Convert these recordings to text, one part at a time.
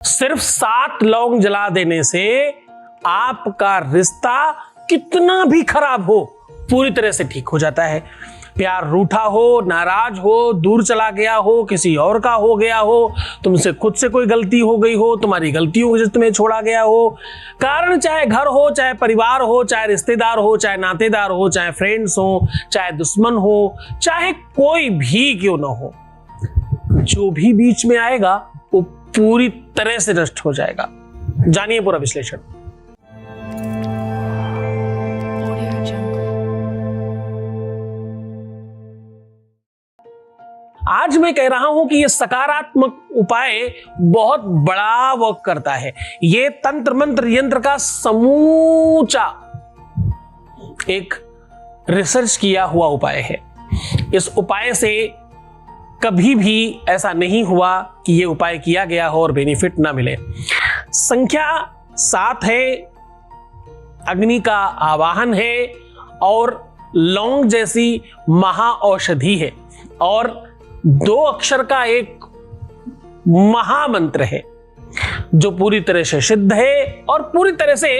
सिर्फ 7 लौंग जला देने से आपका रिश्ता कितना भी खराब हो पूरी तरह से ठीक हो जाता है। प्यार रूठा हो, नाराज हो, दूर चला गया हो, किसी और का हो गया हो, तुमसे खुद से कोई गलती हो गई हो, तुम्हारी गलती हो जिससे तुम्हें छोड़ा गया हो, कारण चाहे घर हो, चाहे परिवार हो, चाहे रिश्तेदार हो, चाहे नातेदार हो, चाहे फ्रेंड्स हो, चाहे दुश्मन हो, चाहे कोई भी क्यों ना हो, जो भी बीच में आएगा वो पूरी तरह से नष्ट हो जाएगा। जानिए पूरा विश्लेषण। आज मैं कह रहा हूं कि यह सकारात्मक उपाय बहुत बड़ा वर्क करता है। यह तंत्र मंत्र यंत्र का समूचा एक रिसर्च किया हुआ उपाय है। इस उपाय से कभी भी ऐसा नहीं हुआ कि यह उपाय किया गया हो और बेनिफिट ना मिले। संख्या 7 है, अग्नि का आवाहन है और लौंग जैसी महाऔषधि है और 2 अक्षर का एक महामंत्र है जो पूरी तरह से सिद्ध है और पूरी तरह से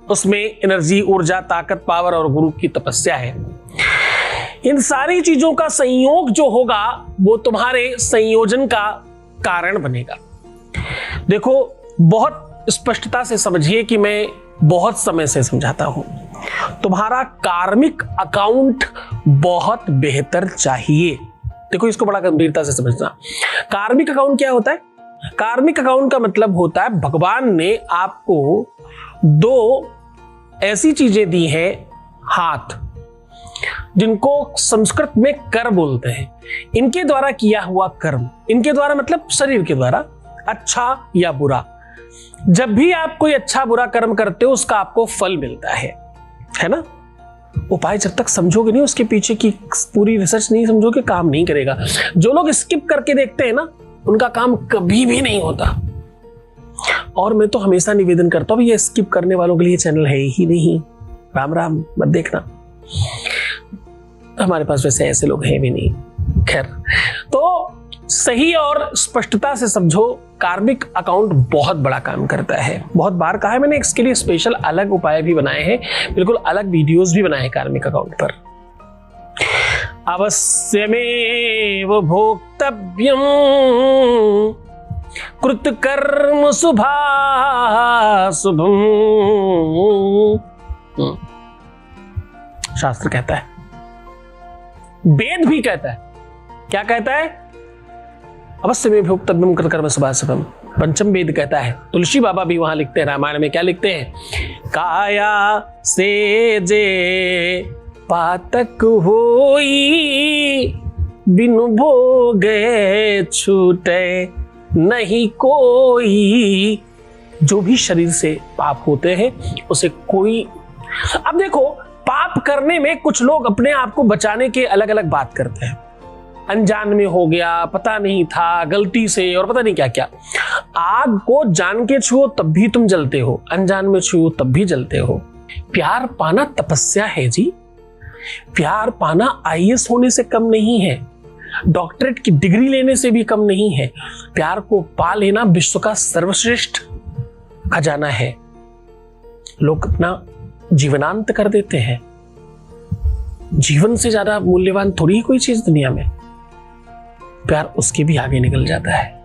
उसमें एनर्जी, ऊर्जा, ताकत, पावर और गुरु की तपस्या है। इन सारी चीजों का संयोग जो होगा वो तुम्हारे संयोजन का कारण बनेगा। देखो, बहुत स्पष्टता से समझिए कि मैं बहुत समय से समझाता हूं, तुम्हारा कार्मिक अकाउंट बहुत बेहतर चाहिए। देखो, इसको बड़ा गंभीरता से समझना। कार्मिक अकाउंट क्या होता है? कार्मिक अकाउंट का मतलब होता है भगवान ने आपको 2 ऐसी चीजें दी हैं, हाथ, जिनको संस्कृत में कर बोलते हैं। इनके द्वारा किया हुआ कर्म, इनके द्वारा मतलब शरीर के द्वारा, अच्छा या बुरा, जब भी आप कोई अच्छा बुरा कर्म करते हो उसका आपको फल मिलता है ना। उपाय जब तक समझोगे नहीं, उसके पीछे की पूरी रिसर्च नहीं समझोगे, काम नहीं करेगा। जो लोग स्किप करके देखते हैं ना, उनका काम कभी भी नहीं होता। और मैं तो हमेशा निवेदन करता हूं, ये स्किप करने वालों के लिए चैनल है ही नहीं। राम राम मत देखना, हमारे पास वैसे ऐसे लोग हैं भी नहीं। खैर, तो सही और स्पष्टता से समझो, कार्मिक अकाउंट बहुत बड़ा काम करता है। बहुत बार कहा है मैंने, इसके लिए स्पेशल अलग उपाय भी बनाए हैं, बिल्कुल अलग वीडियोस भी बनाए हैं कार्मिक अकाउंट पर। अवश्यमेव भोक्तव्यम कृत कर्म शुभाशुभम, शास्त्र कहता है, वेद भी कहता है। क्या कहता है? अवश्य में भोक्तव्यम कृत कर्म शुभाशुभम। पंचम वेद कहता है। तुलसी बाबा भी वहां लिखते हैं, रामायण में क्या लिखते हैं? काया से जे पातक होई, बिनु भोगे छूटे नहीं कोई। जो भी शरीर से पाप होते हैं उसे कोई, अब देखो, पाप करने में कुछ लोग अपने आप को बचाने के अलग अलग बात करते हैं। अनजान में हो गया, पता नहीं था, गलती से, और पता नहीं क्या क्या। आग को जान के छुओ तब भी तुम जलते हो, अनजान में छुओ तब भी जलते हो। प्यार पाना तपस्या है जी। प्यार पाना IAS होने से कम नहीं है, डॉक्टरेट की डिग्री लेने से भी कम नहीं है। प्यार को पा लेना विश्व का सर्वश्रेष्ठ खजाना है। लोग अपना जीवनांत कर देते हैं। जीवन से ज्यादा मूल्यवान थोड़ी ही कोई चीज दुनिया में। प्यार उसके भी आगे निकल जाता है।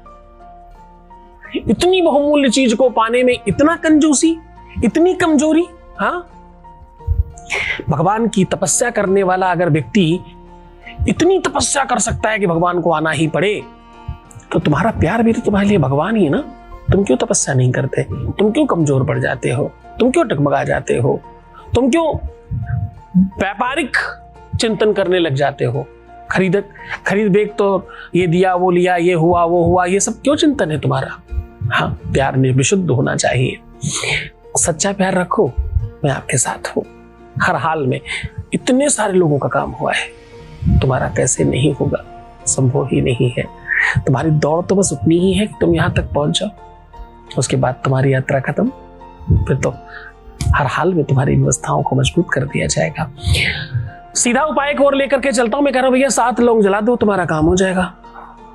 इतनी बहुमूल्य चीज को पाने में इतना कंजूसी, इतनी कमजोरी। हाँ, भगवान की तपस्या करने वाला अगर व्यक्ति इतनी तपस्या कर सकता है कि भगवान को आना ही पड़े, तो तुम्हारा प्यार भी तो तुम्हारे लिए भगवान ही है ना। तुम क्यों तपस्या नहीं करते? तुम क्यों कमजोर पड़ जाते हो? तुम क्यों टकमगा जाते हो? तुम क्यों व्यापारिक चिंतन करने लग जाते हो? खरीद बेच, तो ये दिया, वो लिया, ये हुआ, वो हुआ, ये सब क्यों चिंतन है तुम्हारा? हाँ, प्यार निर्विशुद्ध होना चाहिए। सच्चा प्यार रखो, मैं आपके साथ हूं हर हाल में। इतने सारे लोगों का काम हुआ है, तुम्हारा कैसे नहीं होगा? संभव ही नहीं है। तुम्हारी दौड़ तो बस उतनी ही है कि तुम यहां तक पहुंच जाओ, उसके बाद तुम्हारी यात्रा खत्म। फिर तो हर हाल में तुम्हारी व्यवस्थाओं को मजबूत कर दिया जाएगा। सीधा उपाय को और लेकर के चलता हूं। मैं कह रहा हूं भैया 7 लौंग जला दो, तुम्हारा काम हो जाएगा।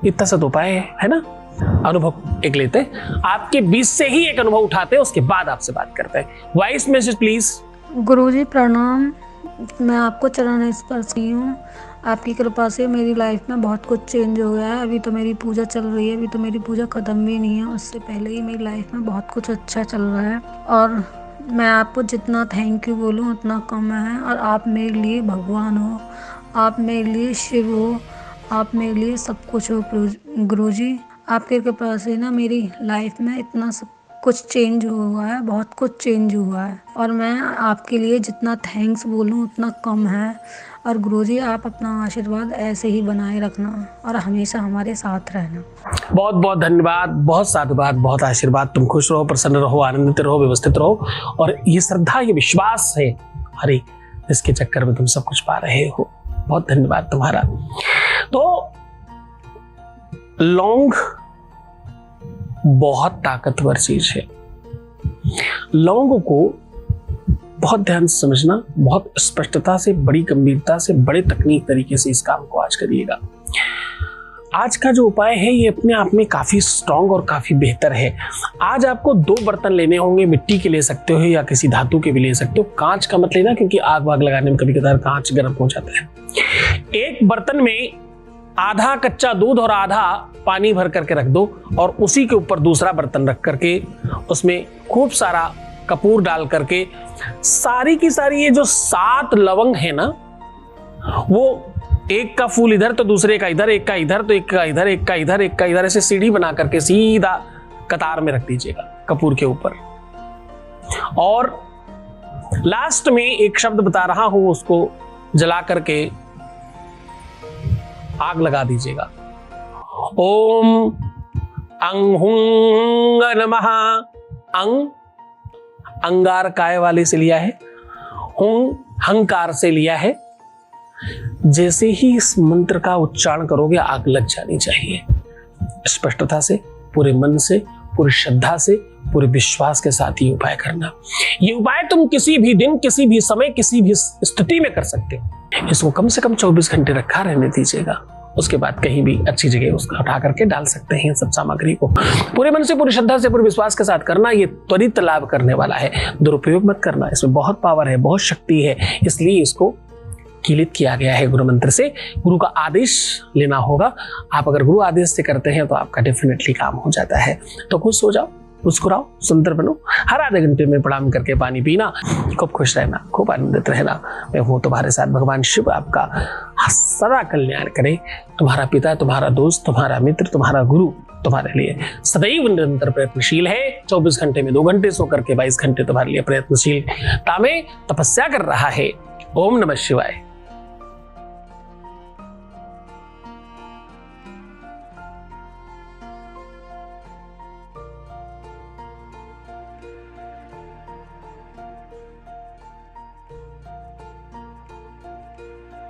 इतना सा उपाय है ना। अनुभव एक लेते हैं, आपके बीच से ही एक अनुभव उठाते हैं, उसके बाद आपसे बात करते हैं। Voice message please. गुरुजी प्रणाम, मैं आपको चरण स्पर्श की हूँ। आपकी कृपा से मेरी लाइफ में बहुत कुछ चेंज हो गया है। अभी तो मेरी पूजा चल रही है, अभी तो मेरी पूजा ख़त्म भी नहीं है, उससे पहले ही मेरी लाइफ में बहुत कुछ अच्छा चल रहा है। और मैं आपको जितना थैंक यू बोलूँ उतना कम है। और आप मेरे लिए भगवान हो, आप मेरे लिए शिव हो, आप मेरे लिए सब कुछ हो गुरुजी। आपके कृपा से ना मेरी लाइफ में इतना सब कुछ चेंज हुआ है, बहुत कुछ चेंज हुआ है। और मैं आपके लिए जितना थैंक्स बोलूँ उतना कम है। और गुरुजी आप अपना आशीर्वाद ऐसे ही बनाए रखना और हमेशा हमारे साथ रहना। बहुत बहुत धन्यवाद, बहुत साधुवाद, बहुत आशीर्वाद। तुम खुश रहो, प्रसन्न रहो, आनंदित रहो, व्यवस्थित रहो। और ये श्रद्धा, ये विश्वास है हरे, इसके चक्कर में तुम सब कुछ पा रहे हो। बहुत धन्यवाद तुम्हारा। तो लौंग बहुत ताकतवर चीज है। लौंग को बहुत ध्यान से समझना, बहुत स्पष्टता से, बड़ी गंभीरता से, बड़े तकनीक तरीके से इस काम को आज करिएगा। आज का जो उपाय है ये अपने आप में काफी स्ट्रांग और काफी बेहतर है। आज आपको 2 बर्तन लेने होंगे, मिट्टी के ले सकते हो या किसी धातु के भी ले सकते हो। कांच का मत लेना, क्योंकि आग वाग लगाने में कभी कभार कांच गर्म हो जाता है। एक बर्तन में आधा कच्चा दूध और आधा पानी भर करके रख दो, और उसी के ऊपर दूसरा बर्तन रख करके उसमें खूब सारा कपूर डाल करके सारी की सारी ये जो 7 लवंग है ना, वो एक का फूल इधर तो दूसरे का इधर, एक का इधर तो एक का इधर, एक का इधर, एक का इधर, ऐसे सीढ़ी बना करके सीधा कतार में रख दीजिएगा कपूर के ऊपर। और लास्ट में एक शब्द बता रहा हूं, उसको जला करके आग लगा दीजिएगा। ओम अंग हुंग नमः। अंग अंगार काय वाले से लिया है, हुंग हंकार से लिया है। जैसे ही इस मंत्र का उच्चारण करोगे आग लग जानी चाहिए। स्पष्टता से, पूरे मन से, पूरी श्रद्धा से, पूरे विश्वास के साथ ही उपाय करना। ये उपाय तुम किसी भी दिन, किसी भी समय, किसी भी स्थिति में कर सकते हो। इसको कम से कम 24 घंटे रखा रहने दीजिएगा। उसके बाद कहीं भी अच्छी जगह उसको उठा करके डाल सकते हैं। सब सामग्री को पूरे मन से, पूरी श्रद्धा से, पूरे विश्वास के साथ करना। ये त्वरित लाभ करने वाला है, दुरुपयोग मत करना। इसमें बहुत पावर है, बहुत शक्ति है, इसलिए इसको कीलित किया गया है गुरु मंत्र से। गुरु का आदेश लेना होगा। आप अगर गुरु आदेश से करते हैं तो आपका डेफिनेटली काम हो जाता है। तो खुश हो जाओ, मुस्कुराओ, सुंदर बनो। हर आधे घंटे में प्रणाम करके पानी पीना। खूब खुश रहना, खूब आनंदित रहना। मैं हूं तुम्हारे साथ। भगवान शिव आपका सदा कल्याण करे। तुम्हारा पिता, तुम्हारा दोस्त, तुम्हारा मित्र, तुम्हारा गुरु तुम्हारे लिए सदैव निरंतर प्रयत्नशील है। 24 घंटे में 2 घंटे सो करके 22 घंटे तुम्हारे लिए प्रयत्नशीलता में तपस्या कर रहा है। ओम नमः शिवाय।